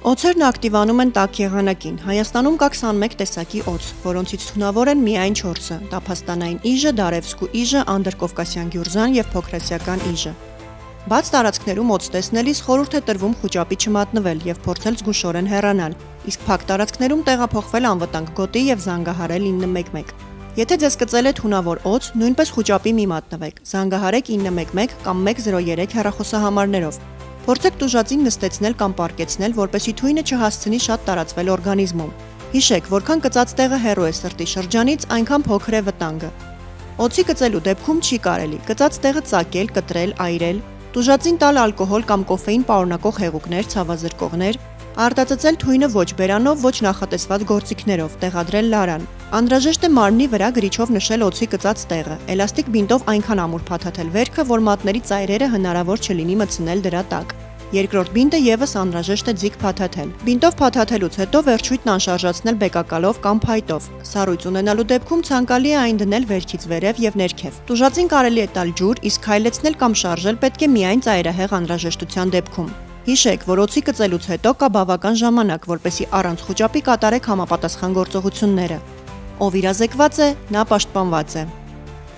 Օձերն ակտիվանում են տաք եղանակին։ Հայաստանում կա 21 տեսակի օձ, որոնցից թունավոր են միայն 4-ը՝ տափաստանային իժը, դարևսկու իժը, անդրկովկասյան գյուրզան և փոքրասիական իժը։ Բաց տարածքներում օձ տեսնելիս խորհուրդ է տրվում խուճապի չմատնվել և փորձել զգուշորեն հեռանալ, իսկ փակ տարածքներում տեղափոխվել անվտանգ գոտի և զանգահարել 911։ Եթե ձեզ կծել է թունավոր օձ, նույնպես խուճապի մի մատնվեք, զանգահարեք 911 կամ 103 հեռախոսահամարներով։ Փորձեք տուժածին նստեցնել կամ պառկեցնել, որպեսզի թույնը չհասցնի շատ տարածվել օրգանիզմում։ Հիշեք, որքան կծած տեղը հեռու է սրտի շրջանից, այնքան փոքր է վտանգը։ Օձի կծելու դեպքում չի կարելի կծած տեղը ծակել, կտրել, այրել, տուժածին տալ ալկոհոլ կամ կոֆեին պարունակող հեղուկներ, ցավազրկողներ, արտածծել թույնը ոչ բերանով, ոչ նախատեսված գործիքներով, տեղադրել լարան։ Անհրաժեշտ է մարմնի վրա գրիչով նշել օձի կծած տեղը, էլաստիկ բինտով այնքան ամուր փաթաթել վերքը, որ մատների ծայրերը հնարավոր չլինի մտցնել դրա տակ։ Երկրորդ բինտը ևս անհրաժեշտ է ձիգ փաթաթել։ Բինտով փաթաթելուց հետո վերջույթն անշարժացնել բեկակալով կամ փայտով։ Սառույց ունենալու դեպքում ցանկալի է այն դնել վերքից վերև և ներքև։ Տուժածին կարելի է տալ ջուր, իսկ քայլեցնել կամ շարժել պետք է միայն ծայրահեղ անհրաժեշտության դեպքում։ Հիշեք, որ օձի կծելուց հետո կա բավական ժամանակ, որպեսզի առանց խուճապի կատարեք համապատասխան գործողությունները։ Ով իրազեկված է, նա պաշտպանված է։